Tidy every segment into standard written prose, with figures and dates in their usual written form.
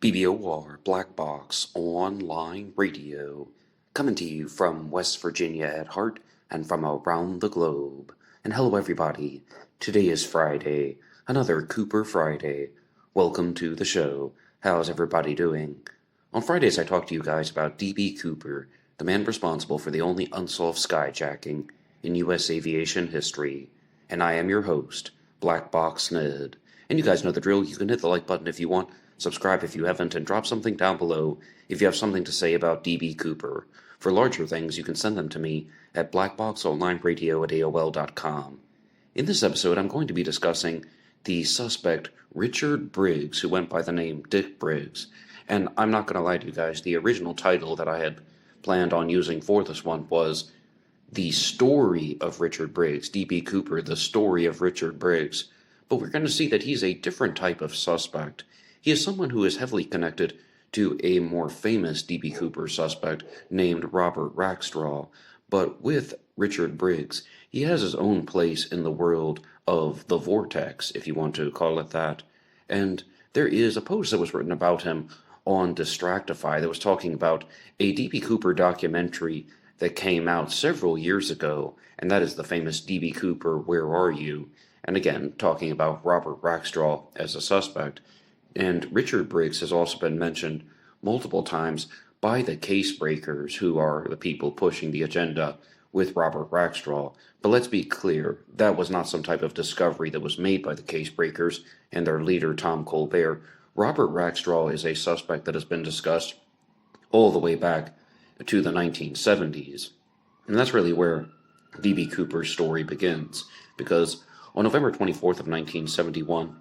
BBOR Black Box Online Radio, coming to you from West Virginia at heart and from around the globe. And hello everybody, today is Friday, another Cooper Friday. Welcome to the show. How's everybody doing? On Fridays I talk to you guys about D.B. Cooper, the man responsible for the only unsolved skyjacking in U.S. aviation history. And I am your host, Black Box Ned. And you guys know the drill, you can hit the like button if you want, subscribe if you haven't, and drop something down below if you have something to say about D.B. Cooper. For larger things, you can send them to me at blackboxonlineradio@aol.com. In this episode, I'm going to be discussing the suspect Richard Briggs, who went by the name Dick Briggs. And I'm not going to lie to you guys, the original title that I had planned on using for this one was The Story of Richard Briggs, D.B. Cooper, The Story of Richard Briggs. But we're going to see that he's a different type of suspect. He is someone who is heavily connected to a more famous D.B. Cooper suspect named Robert Rackstraw. But with Richard Briggs, he has his own place in the world of the vortex, if you want to call it that. And there is a post that was written about him on Distractify that was talking about a D.B. Cooper documentary that came out several years ago, and that is the famous D.B. Cooper, Where Are You? And again, talking about Robert Rackstraw as a suspect. And Richard Briggs has also been mentioned multiple times by the case breakers, who are the people pushing the agenda with Robert Rackstraw. But let's be clear, that was not some type of discovery that was made by the case breakers and their leader, Tom Colbert. Robert Rackstraw is a suspect that has been discussed all the way back to the 1970s. And that's really where D.B. Cooper's story begins, because on November 24th of 1971,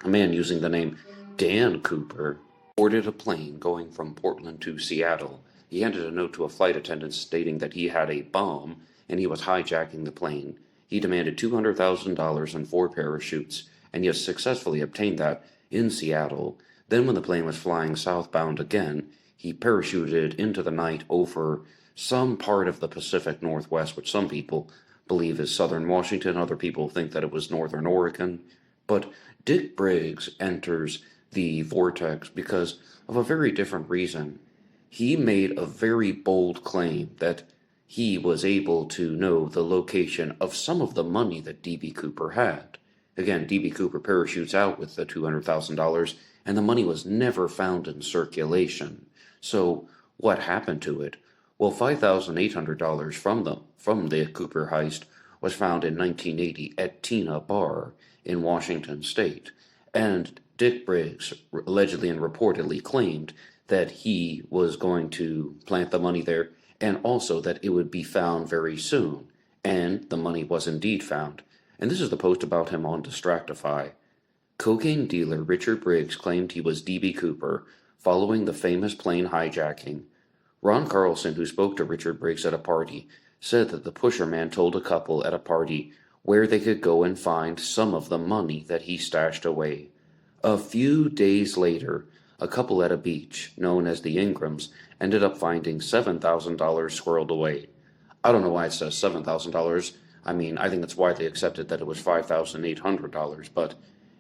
a man using the name Dan Cooper boarded a plane going from Portland to Seattle. He handed a note to a flight attendant stating that he had a bomb and he was hijacking the plane. He demanded $200,000 and 4 parachutes, and he has successfully obtained that in Seattle. Then when the plane was flying southbound again, he parachuted into the night over some part of the Pacific Northwest, which some people believe is southern Washington. Other people think that it was northern Oregon. But Dick Briggs enters the vortex because of a very different reason. He made a very bold claim that he was able to know the location of some of the money that D.B. Cooper had. Again, D.B. Cooper parachutes out with the $200,000, and the money was never found in circulation. So what happened to it? Well, $5,800 from the Cooper heist was found in 1980 at Tina Bar in Washington State. And Dick Briggs allegedly and reportedly claimed that he was going to plant the money there, and also that it would be found very soon. And the money was indeed found. And this is the post about him on Distractify. Cocaine dealer Richard Briggs claimed he was D.B. Cooper following the famous plane hijacking. Ron Carlson, who spoke to Richard Briggs at a party, said that the pusher man told a couple at a party where they could go and find some of the money that he stashed away. A few days later, a couple at a beach, known as the Ingrams, ended up finding $7,000 squirreled away. I don't know why it says $7,000. I mean, I think it's widely accepted that it was $5,800, but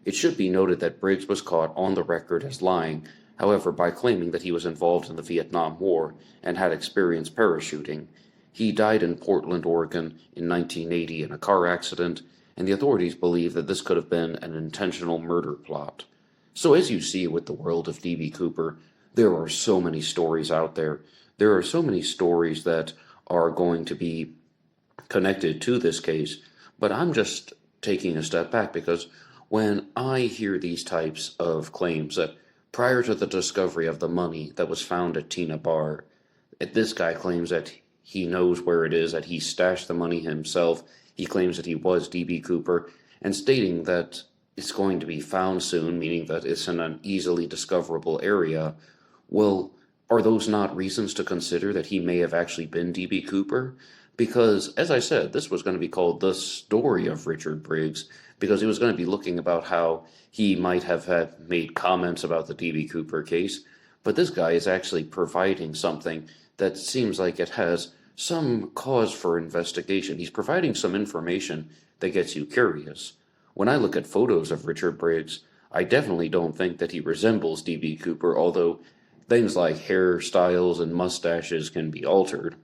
it should be noted that Briggs was caught on the record as lying, however, by claiming that he was involved in the Vietnam War and had experience parachuting. He died in Portland, Oregon in 1980 in a car accident, and the authorities believe that this could have been an intentional murder plot. So as you see with the world of D.B. Cooper, there are so many stories out there. There are so many stories that are going to be connected to this case, but I'm just taking a step back because when I hear these types of claims that prior to the discovery of the money that was found at Tina Bar, this guy claims that he knows where it is, that he stashed the money himself. He claims that he was D.B. Cooper, and stating that it's going to be found soon, meaning that it's in an easily discoverable area. Well, are those not reasons to consider that he may have actually been D.B. Cooper? Because, as I said, this was going to be called The Story of Richard Briggs, because he was going to be looking about how he might have had made comments about the D.B. Cooper case, but this guy is actually providing something that seems like it has some cause for investigation. He's providing some information that gets you curious. When I look at photos of Richard Briggs, I definitely don't think that he resembles D.B. Cooper, although things like hairstyles and mustaches can be altered.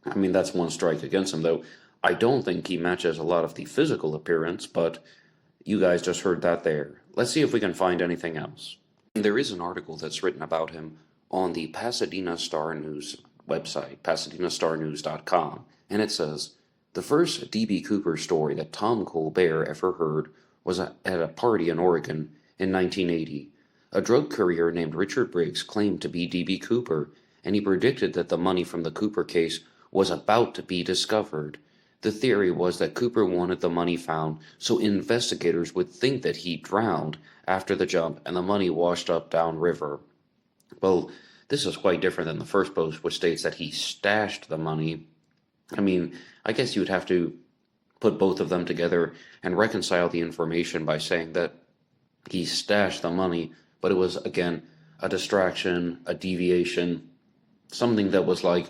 I mean, that's one strike against him, though. I don't think he matches a lot of the physical appearance, but you guys just heard that there. Let's see if we can find anything else. There is an article that's written about him on the Pasadena Star News website, pasadenastarnews.com, and it says, the first D.B. Cooper story that Tom Colbert ever heard was at a party in Oregon in 1980. A drug courier named Richard Briggs claimed to be D.B. Cooper, and he predicted that the money from the Cooper case was about to be discovered. The theory was that Cooper wanted the money found so investigators would think that he drowned after the jump and the money washed up downriver. Well, this is quite different than the first post, which states that he stashed the money. I mean, I guess you would have to put both of them together and reconcile the information by saying that he stashed the money, but it was, again, a distraction, a deviation, something that was like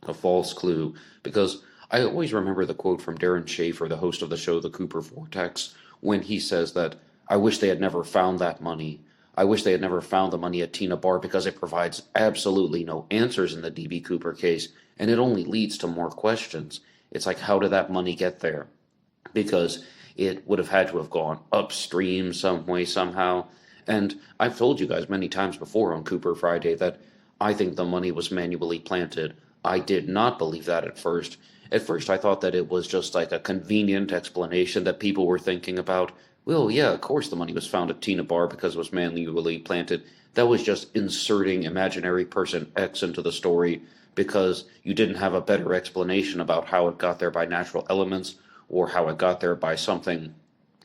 a false clue, because I always remember the quote from Darren Schaefer, the host of the show The Cooper Vortex, when he says that, I wish they had never found that money. I wish they had never found the money at Tina Bar because it provides absolutely no answers in the D.B. Cooper case, and it only leads to more questions. It's like, how did that money get there? Because it would have had to have gone upstream some way, somehow. And I've told you guys many times before on Cooper Friday that I think the money was manually planted. I did not believe that at first. At first, I thought that it was just like a convenient explanation that people were thinking about. Well, yeah, of course the money was found at Tina Bar because it was manually planted. That was just inserting imaginary person X into the story because you didn't have a better explanation about how it got there by natural elements or how it got there by something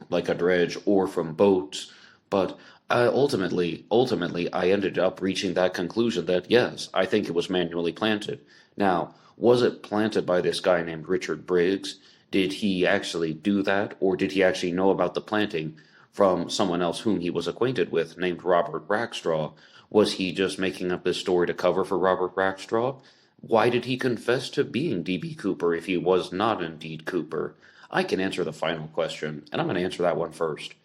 like a dredge or from boats. But ultimately, I ended up reaching that conclusion that, yes, I think it was manually planted. Now, was it planted by this guy named Richard Briggs? Did he actually do that, or did he actually know about the planting from someone else whom he was acquainted with, named Robert Rackstraw? Was he just making up this story to cover for Robert Rackstraw? Why did he confess to being D.B. Cooper if he was not indeed Cooper? I can answer the final question, and I'm going to answer that one first.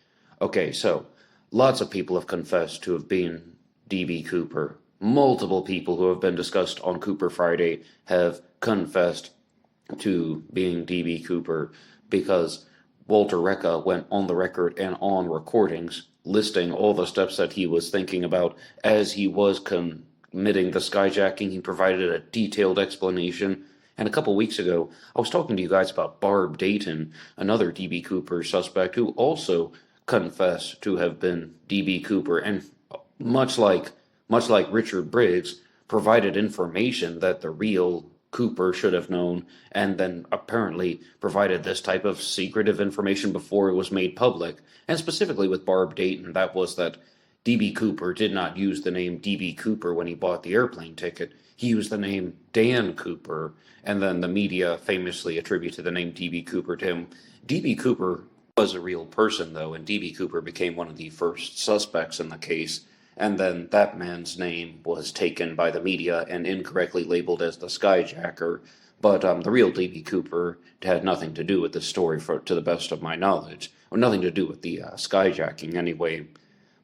Okay, so lots of people have confessed to have been D.B. Cooper. Multiple people who have been discussed on Cooper Friday have confessed to being D.B. Cooper because Walter Recca went on the record and on recordings listing all the steps that he was thinking about as he was committing the skyjacking. He provided a detailed explanation. And a couple weeks ago, I was talking to you guys about Barb Dayton, another D.B. Cooper suspect who also confessed to have been D.B. Cooper, and much like Richard Briggs, provided information that the real Cooper should have known, and then apparently provided this type of secretive information before it was made public. And specifically with Barb Dayton, that was that D.B. Cooper did not use the name D.B. Cooper when he bought the airplane ticket. He used the name Dan Cooper, and then the media famously attributed the name D.B. Cooper to him. D.B. Cooper was a real person, though, and D.B. Cooper became one of the first suspects in the case. And then that man's name was taken by the media and incorrectly labeled as the skyjacker. But the real D.B. Cooper had nothing to do with this story, to the best of my knowledge, or nothing to do with the skyjacking anyway.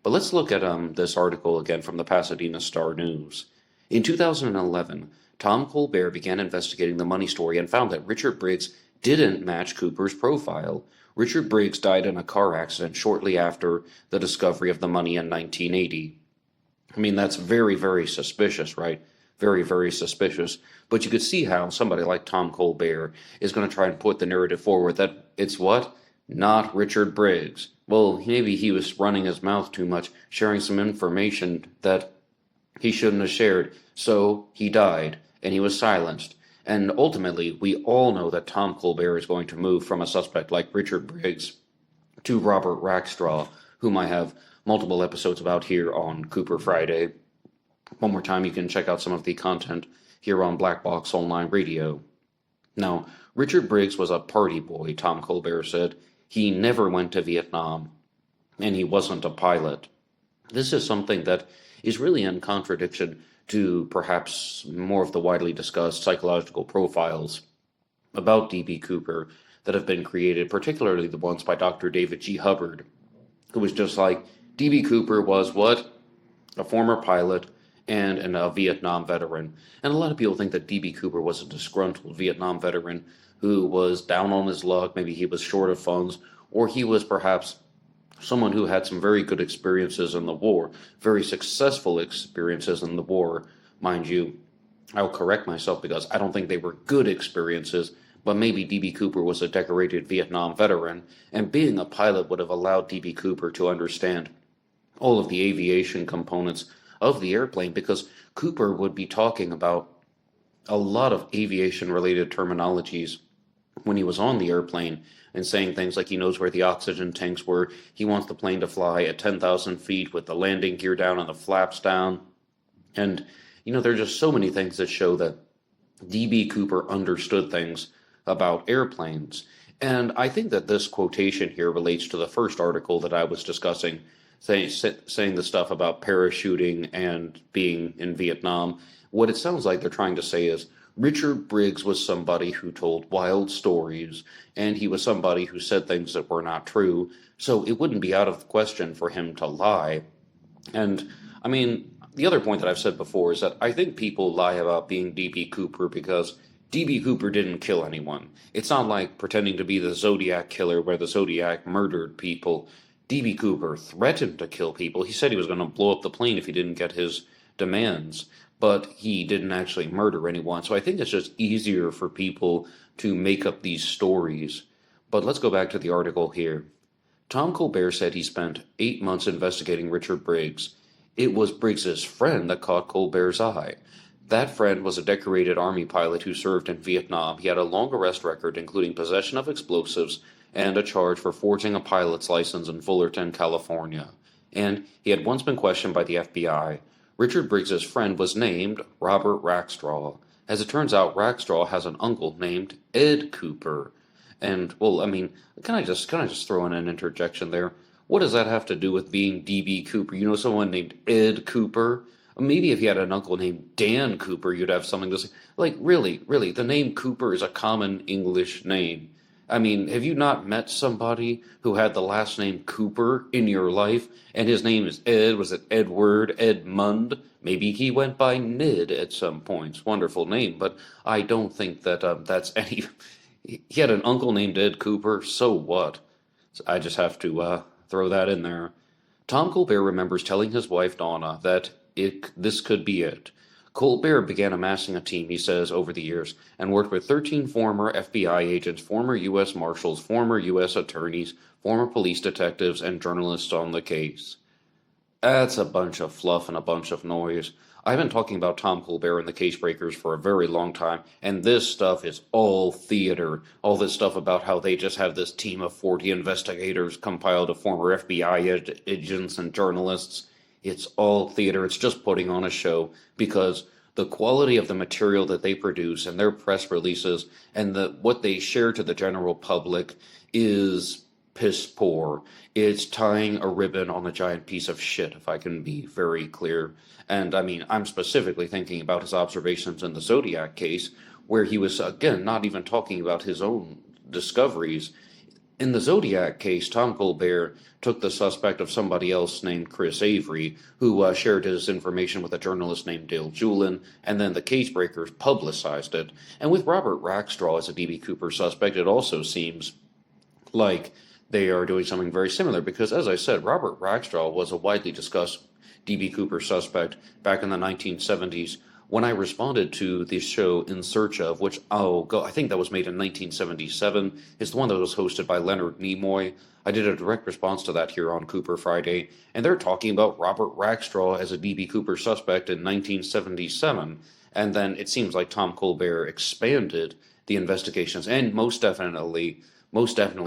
But let's look at this article again from the Pasadena Star News. In 2011, Tom Colbert began investigating the money story and found that Richard Briggs didn't match Cooper's profile. Richard Briggs died in a car accident shortly after the discovery of the money in 1980. I mean, that's very, very suspicious, right? Very, very suspicious. But you could see how somebody like Tom Colbert is going to try and put the narrative forward that it's what? Not Richard Briggs. Well, maybe he was running his mouth too much, sharing some information that he shouldn't have shared. So he died, and he was silenced. And ultimately, we all know that Tom Colbert is going to move from a suspect like Richard Briggs to Robert Rackstraw, whom I have multiple episodes about here on Cooper Friday. One more time, you can check out some of the content here on Black Box Online Radio. Now, Richard Briggs was a party boy, Tom Colbert said. He never went to Vietnam, and he wasn't a pilot. This is something that is really in contradiction to perhaps more of the widely discussed psychological profiles about D.B. Cooper that have been created, particularly the ones by Dr. David G. Hubbard, who was just like D.B. Cooper was what? A former pilot and a Vietnam veteran. And a lot of people think that D.B. Cooper was a disgruntled Vietnam veteran who was down on his luck. Maybe he was short of funds, or he was perhaps someone who had some very good experiences in the war, very successful experiences in the war, mind you. I'll correct myself because I don't think they were good experiences, but maybe D.B. Cooper was a decorated Vietnam veteran, and being a pilot would have allowed D.B. Cooper to understand all of the aviation components of the airplane because Cooper would be talking about a lot of aviation related terminologies when he was on the airplane and saying things like he knows where the oxygen tanks were. He wants the plane to fly at 10,000 feet with the landing gear down and the flaps down. And, there are just so many things that show that D.B. Cooper understood things about airplanes. And I think that this quotation here relates to the first article that I was discussing, saying the stuff about parachuting and being in Vietnam. What it sounds like they're trying to say is Richard Briggs was somebody who told wild stories, and he was somebody who said things that were not true, so it wouldn't be out of the question for him to lie. And, the other point that I've said before is that I think people lie about being D.B. Cooper because D.B. Cooper didn't kill anyone. It's not like pretending to be the Zodiac killer where the Zodiac murdered people. D.B. Cooper threatened to kill people. He said he was going to blow up the plane if he didn't get his demands, but he didn't actually murder anyone. So I think it's just easier for people to make up these stories. But let's go back to the article here. Tom Colbert said he spent 8 months investigating Richard Briggs. It was Briggs's friend that caught Colbert's eye. That friend was a decorated Army pilot who served in Vietnam. He had a long arrest record, including possession of explosives and a charge for forging a pilot's license in Fullerton, California. And he had once been questioned by the FBI. Richard Briggs's friend was named Robert Rackstraw. As it turns out, Rackstraw has an uncle named Ed Cooper. And, can I just throw in an interjection there? What does that have to do with being D.B. Cooper? You know someone named Ed Cooper? Maybe if you had an uncle named Dan Cooper, you'd have something to say. Like, really, the name Cooper is a common English name. Have you not met somebody who had the last name Cooper in your life, and his name is Ed? Was it Edward, Edmund? Maybe he went by Ned at some points. Wonderful name, but I don't think that that's any... He had an uncle named Ed Cooper, so what? So I just have to throw that in there. Tom Colbert remembers telling his wife Donna that this could be it. Colbert began amassing a team, he says, over the years, and worked with 13 former FBI agents, former U.S. Marshals, former U.S. attorneys, former police detectives, and journalists on the case. That's a bunch of fluff and a bunch of noise. I've been talking about Tom Colbert and the Case Breakers for a very long time, and this stuff is all theater. All this stuff about how they just have this team of 40 investigators compiled of former FBI agents and journalists. It's all theater. It's just putting on a show because the quality of the material that they produce and their press releases and what they share to the general public is piss poor. It's tying a ribbon on a giant piece of shit, if I can be very clear. And I'm specifically thinking about his observations in the Zodiac case, where he was, again, not even talking about his own discoveries. In the Zodiac case, Tom Colbert took the suspect of somebody else named Chris Avery, who shared his information with a journalist named Dale Julin, and then the Case Breakers publicized it. And with Robert Rackstraw as a D.B. Cooper suspect, it also seems like they are doing something very similar, because, as I said, Robert Rackstraw was a widely discussed D.B. Cooper suspect back in the 1970s. When I responded to the show In Search Of, which I think that was made in 1977, it's the one that was hosted by Leonard Nimoy. I did a direct response to that here on Cooper Friday, and they're talking about Robert Rackstraw as a D.B. Cooper suspect in 1977, and then it seems like Tom Colbert expanded the investigations, and most definitely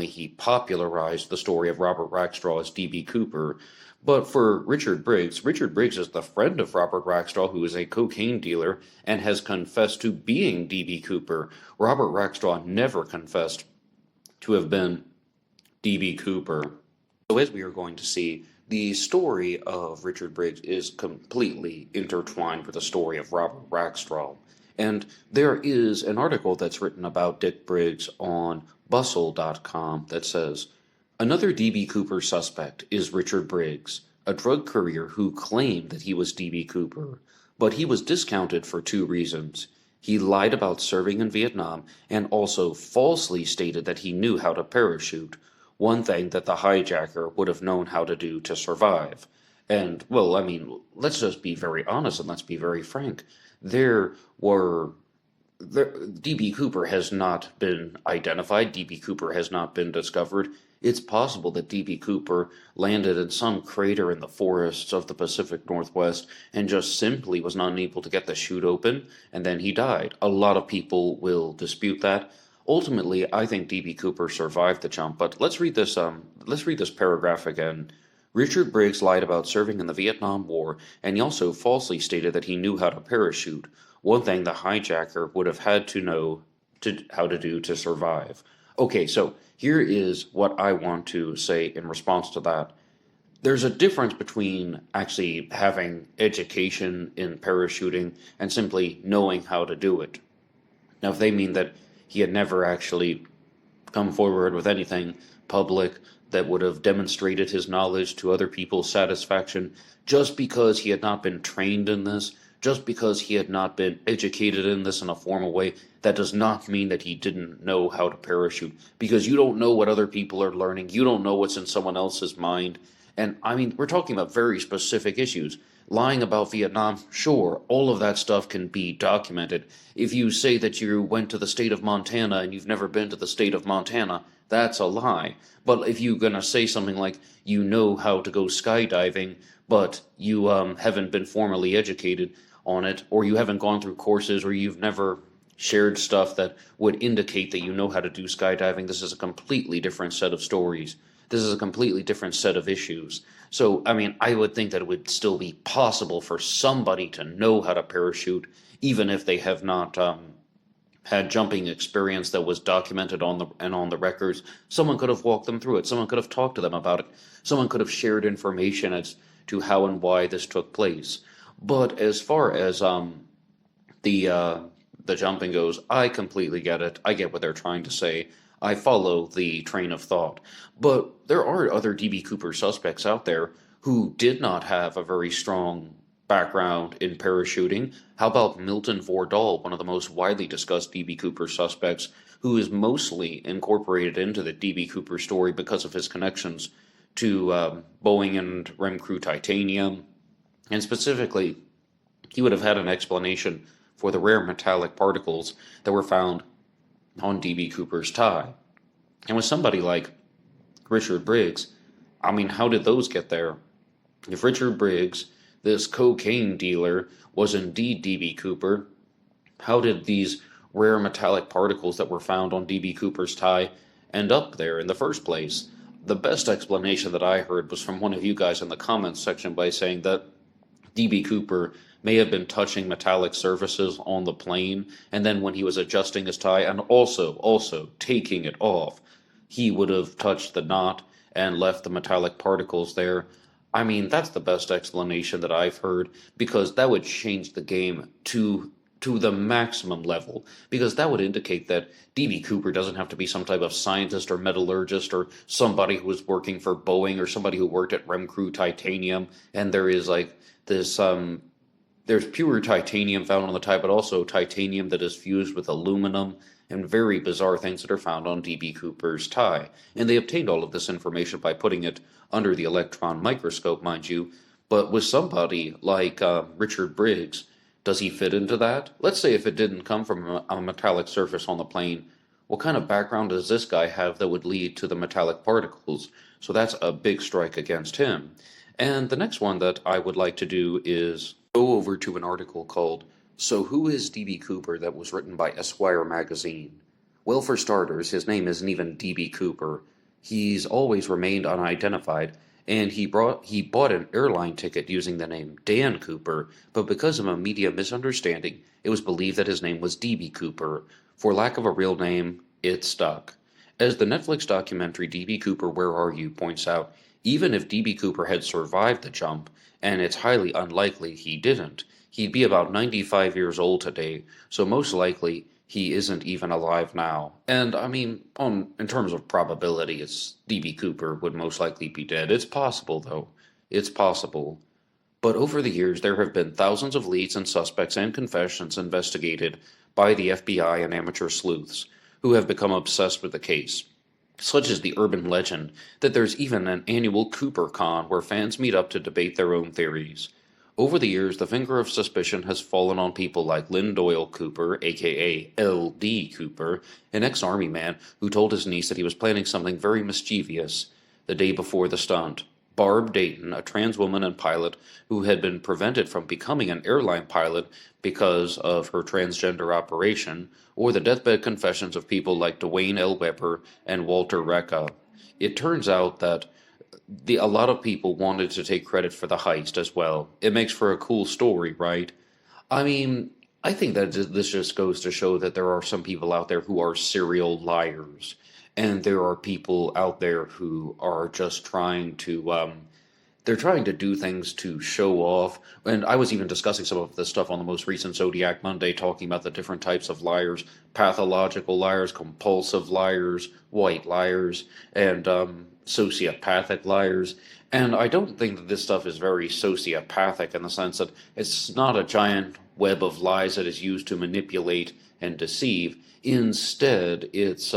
he popularized the story of Robert Rackstraw as D.B. Cooper. But for Richard Briggs is the friend of Robert Rackstraw, who is a cocaine dealer and has confessed to being D.B. Cooper. Robert Rackstraw never confessed to have been D.B. Cooper. So as we are going to see, the story of Richard Briggs is completely intertwined with the story of Robert Rackstraw. And there is an article that's written about Dick Briggs on bustle.com that says, another D.B. Cooper suspect is Richard Briggs. a drug courier who claimed that he was D.B. Cooper, but he was discounted for two reasons. He lied about serving in Vietnam and also falsely stated that he knew how to parachute, one thing that the hijacker would have known how to do to survive. And, well, I mean, let's just be very honest and let's be very frank. There were DB Cooper has not been identified. DB Cooper has not been discovered. It's possible that DB Cooper landed in some crater in the forests of the Pacific Northwest and just simply was not able to get the chute open, and then he died. A lot of people will dispute that. Ultimately, I think DB Cooper survived the jump, but let's read this paragraph again. Richard Briggs lied about serving in the Vietnam War, and he also falsely stated that he knew how to parachute, one thing the hijacker would have had to know how to do to survive. Okay, so here is what I want to say in response to that. There's a difference between actually having education in parachuting and simply knowing how to do it. Now, if they mean that he had never actually come forward with anything public that would have demonstrated his knowledge to other people's satisfaction, just because he had not been trained in this, just because he had not been educated in this in a formal way, that does not mean that he didn't know how to parachute, because you don't know what other people are learning, you don't know what's in someone else's mind. And I mean, we're talking about very specific issues. Lying about Vietnam, sure, all of that stuff can be documented. If you say that you went to the state of Montana and you've never been to the state of Montana, that's a lie. But if you're gonna say something like you know how to go skydiving, but you haven't been formally educated on it, or you haven't gone through courses, or you've never shared stuff that would indicate that you know how to do skydiving, this is a completely different set of stories. This is a completely different set of issues. So, I mean, I would think that it would still be possible for somebody to know how to parachute, even if they have not had jumping experience that was documented on the records. Someone could have walked them through it. Someone could have talked to them about it. Someone could have shared information as to how and why this took place. But as far as the jumping goes, I completely get it. I get what they're trying to say. I follow the train of thought. But there are other D.B. Cooper suspects out there who did not have a very strong background in parachuting. How about Milton Vordahl, one of the most widely discussed D.B. Cooper suspects, who is mostly incorporated into the D.B. Cooper story because of his connections to Boeing and Rem Crew Titanium. And specifically, he would have had an explanation for the rare metallic particles that were found on D.B. Cooper's tie. And with somebody like Richard Briggs, I mean, how did those get there? If Richard Briggs, this cocaine dealer, was indeed D.B. Cooper, how did these rare metallic particles that were found on D.B. Cooper's tie end up there in the first place? The best explanation that I heard was from one of you guys in the comments section by saying that D.B. Cooper may have been touching metallic surfaces on the plane, and then when he was adjusting his tie and also taking it off, he would have touched the knot and left the metallic particles there. I mean, that's the best explanation that I've heard, because that would change the game to the maximum level, because that would indicate that D.B. Cooper doesn't have to be some type of scientist or metallurgist or somebody who was working for Boeing or somebody who worked at Rem Crew Titanium, and there is like this there's pure titanium found on the tie, but also titanium that is fused with aluminum and very bizarre things that are found on D.B. Cooper's tie. And they obtained all of this information by putting it under the electron microscope, mind you. But with somebody like Richard Briggs, does he fit into that? Let's say if it didn't come from a metallic surface on the plane, what kind of background does this guy have that would lead to the metallic particles? So that's a big strike against him. And the next one that I would like to do is go over to an article called "So Who is D.B. Cooper?" that was written by Esquire magazine. Well, for starters, his name isn't even D.B. Cooper. He's always remained unidentified, and he bought an airline ticket using the name Dan Cooper, but because of a media misunderstanding, it was believed that his name was D.B. Cooper. For lack of a real name, it stuck. As the Netflix documentary D.B. Cooper, Where Are You? Points out, even if D.B. Cooper had survived the jump, and it's highly unlikely he didn't, he'd be about 95 years old today, so most likely he isn't even alive now. And I mean, in terms of probability, it's D.B. Cooper would most likely be dead. It's possible, though. It's possible. But over the years, there have been thousands of leads and suspects and confessions investigated by the FBI and amateur sleuths who have become obsessed with the case. Such is the urban legend that there's even an annual CooperCon where fans meet up to debate their own theories. Over the years, the finger of suspicion has fallen on people like Lynn Doyle Cooper, aka L.D. Cooper, an ex-army man who told his niece that he was planning something very mischievous the day before the stunt. Barb Dayton, a trans woman and pilot who had been prevented from becoming an airline pilot because of her transgender operation, or the deathbed confessions of people like Dwayne L. Weber and Walter Recca. It turns out that a lot of people wanted to take credit for the heist as well. It makes for a cool story, right? I mean, I think that this just goes to show that there are some people out there who are serial liars, and there are people out there who are just trying to they're trying to do things to show off. And I was even discussing some of this stuff on the most recent Zodiac Monday, talking about the different types of liars: pathological liars, compulsive liars, white liars, and sociopathic liars. And I don't think that this stuff is very sociopathic in the sense that it's not a giant web of lies that is used to manipulate and deceive. Instead, it's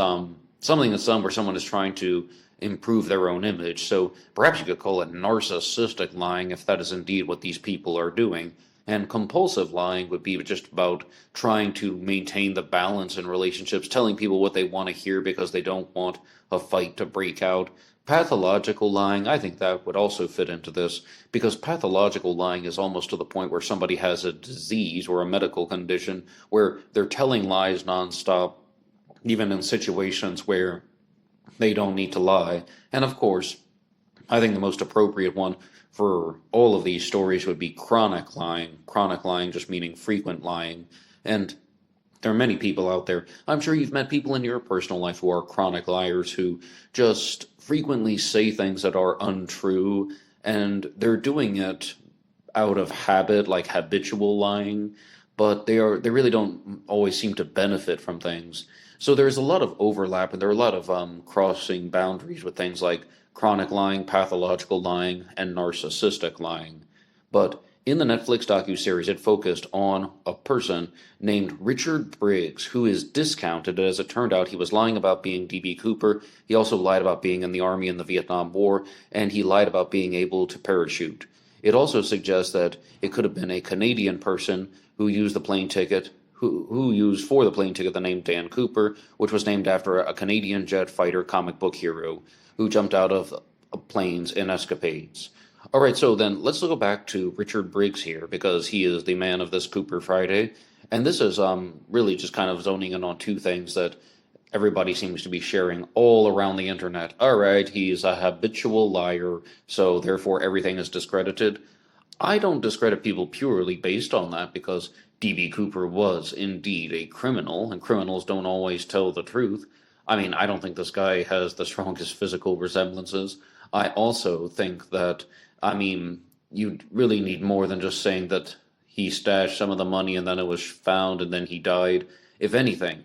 something that's done where someone is trying to improve their own image. So perhaps you could call it narcissistic lying if that is indeed what these people are doing. And compulsive lying would be just about trying to maintain the balance in relationships, telling people what they want to hear because they don't want a fight to break out. Pathological lying, I think that would also fit into this, because pathological lying is almost to the point where somebody has a disease or a medical condition where they're telling lies nonstop, even in situations where they don't need to lie. And of course, I think the most appropriate one for all of these stories would be chronic lying. Chronic lying just meaning frequent lying. And there are many people out there. I'm sure you've met people in your personal life who are chronic liars who just frequently say things that are untrue, and they're doing it out of habit, like habitual lying, but they really don't always seem to benefit from things. So there's a lot of overlap, and there are a lot of crossing boundaries with things like chronic lying, pathological lying, and narcissistic lying. But in the Netflix docuseries, it focused on a person named Richard Briggs, who is discounted. As it turned out, he was lying about being D.B. Cooper. He also lied about being in the Army in the Vietnam War, and he lied about being able to parachute. It also suggests that it could have been a Canadian person who used the plane ticket, who used for the plane ticket the name Dan Cooper, which was named after a Canadian jet fighter comic book hero who jumped out of planes in escapades. All right, so then let's go back to Richard Briggs here, because he is the man of this Cooper Friday. And this is really just kind of zoning in on two things that everybody seems to be sharing all around the internet. All right, he's a habitual liar, so therefore everything is discredited. I don't discredit people purely based on that, because D.B. Cooper was indeed a criminal, and criminals don't always tell the truth. I mean, I don't think this guy has the strongest physical resemblances. I also think that, I mean, you really need more than just saying that he stashed some of the money and then it was found and then he died. If anything,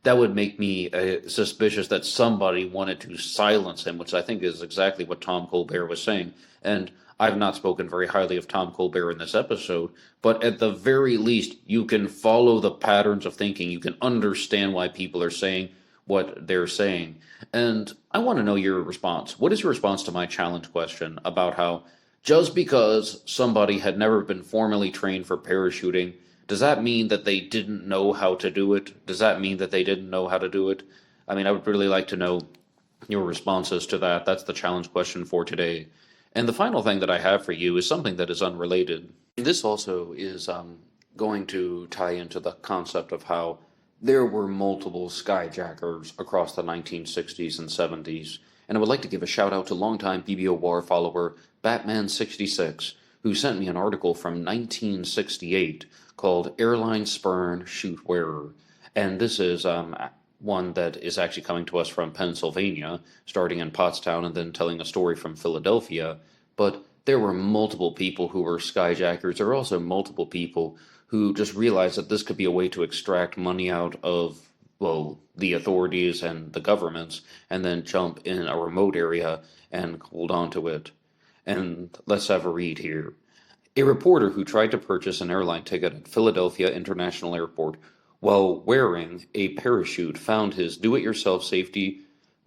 that would make me suspicious that somebody wanted to silence him, which I think is exactly what Tom Colbert was saying. And I've not spoken very highly of Tom Colbert in this episode, but at the very least, you can follow the patterns of thinking. You can understand why people are saying what they're saying. And I want to know your response. What is your response to my challenge question about how just because somebody had never been formally trained for parachuting, does that mean that they didn't know how to do it? Does that mean that they didn't know how to do it? I mean, I would really like to know your responses to that. That's the challenge question for today. And the final thing that I have for you is something that is unrelated. This also is going to tie into the concept of how there were multiple skyjackers across the 1960s and 70s. And I would like to give a shout out to longtime BBOR follower Batman66, who sent me an article from 1968 called Airline Spurn Shoot Wearer. And this is one that is actually coming to us from Pennsylvania, starting in Pottstown and then telling a story from Philadelphia. But there were multiple people who were skyjackers. There were also multiple people who just realized that this could be a way to extract money out of, well, the authorities and the governments, and then jump in a remote area and hold on to it. And let's have a read here. A reporter who tried to purchase an airline ticket at Philadelphia International Airport while wearing a parachute found his do-it-yourself safety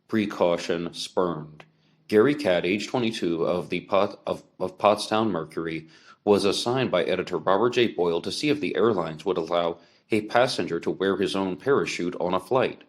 precaution spurned. Gary Catt, age 22, of Pottstown Mercury, was assigned by editor Robert J. Boyle to see if the airlines would allow a passenger to wear his own parachute on a flight.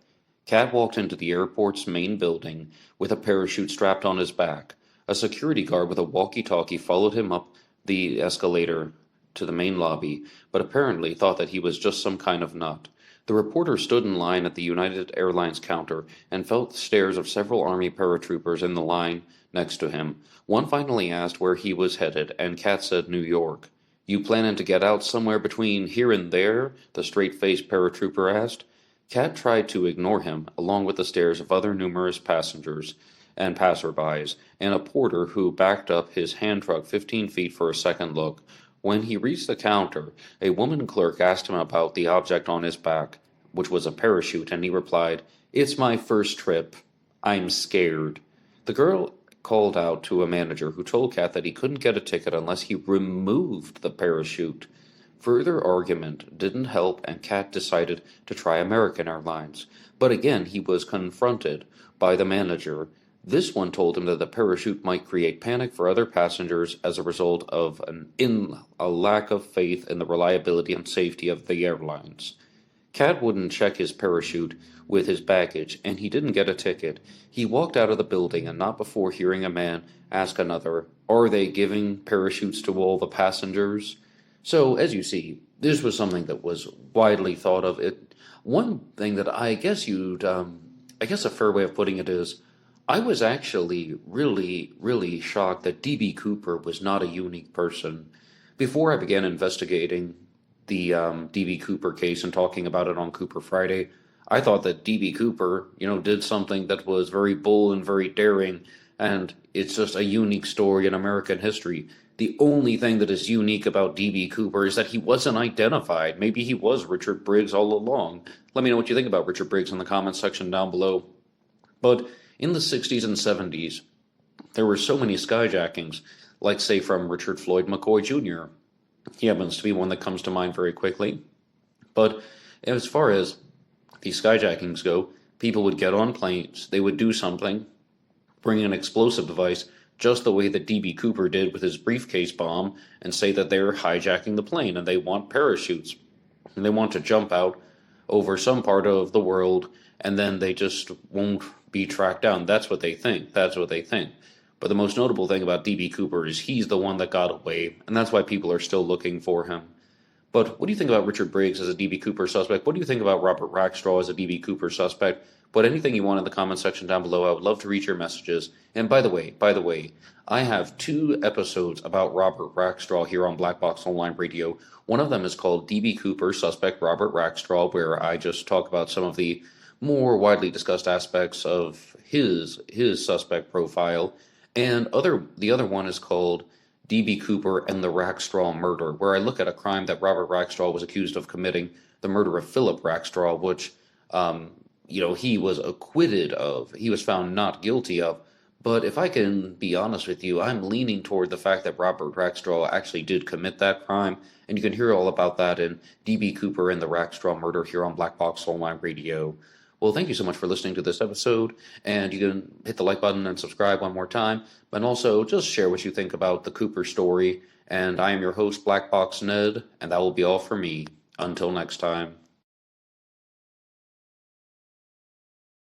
Catt walked into the airport's main building with a parachute strapped on his back. A security guard with a walkie-talkie followed him up the escalator to the main lobby, but apparently thought that he was just some kind of nut. The reporter stood in line at the United Airlines counter and felt the stares of several Army paratroopers in the line next to him. One finally asked where he was headed, and Catt said New York. You planning to get out somewhere between here and there? The straight-faced paratrooper asked. Catt tried to ignore him, along with the stares of other numerous passengers and passerbys, and a porter who backed up his hand truck 15 feet for a second look. When he reached the counter, a woman clerk asked him about the object on his back, which was a parachute, and he replied, It's my first trip. I'm scared. The girl called out to a manager who told Catt that he couldn't get a ticket unless he removed the parachute. Further argument didn't help, and Catt decided to try American Airlines. But again, he was confronted by the manager. This one told him that the parachute might create panic for other passengers as a result of a lack of faith in the reliability and safety of the airlines. Catt wouldn't check his parachute with his baggage, and he didn't get a ticket. He walked out of the building, and not before hearing a man ask another, Are they giving parachutes to all the passengers? So, as you see, this was something that was widely thought of. One thing that I guess a fair way of putting it is, I was actually really shocked that D.B. Cooper was not a unique person. Before I began investigating the D.B. Cooper case and talking about it on Cooper Friday, I thought that D.B. Cooper, did something that was very bold and very daring, and it's just a unique story in American history. The only thing that is unique about D.B. Cooper is that he wasn't identified. Maybe he was Richard Briggs all along. Let me know what you think about Richard Briggs in the comments section down below. But in the 60s and 70s, there were so many skyjackings, like, say, from Richard Floyd McCoy Jr. He happens to be one that comes to mind very quickly. But as far as these skyjackings go, people would get on planes, they would do something, bring an explosive device, just the way that D.B. Cooper did with his briefcase bomb, and say that they're hijacking the plane and they want parachutes. And they want to jump out over some part of the world, and then they just won't be tracked down. That's what they think. But the most notable thing about D.B. Cooper is he's the one that got away, and that's why people are still looking for him. But what do you think about Richard Briggs as a D.B. Cooper suspect? What do you think about Robert Rackstraw as a D.B. Cooper suspect? Put anything you want in the comment section down below. I would love to read your messages. And by the way, I have 2 episodes about Robert Rackstraw here on Black Box Online Radio. One of them is called D.B. Cooper Suspect Robert Rackstraw, where I just talk about some of the more widely discussed aspects of his suspect profile. And the other one is called D.B. Cooper and the Rackstraw Murder, where I look at a crime that Robert Rackstraw was accused of committing, the murder of Philip Rackstraw, which he was acquitted of. He was found not guilty of. But if I can be honest with you, I'm leaning toward the fact that Robert Rackstraw actually did commit that crime. And you can hear all about that in D.B. Cooper and the Rackstraw Murder here on Black Box Online Radio. Well, thank you so much for listening to this episode. And you can hit the like button and subscribe one more time. And also just share what you think about the Cooper story. And I am your host, Black Box Ned. And that will be all for me. Until next time.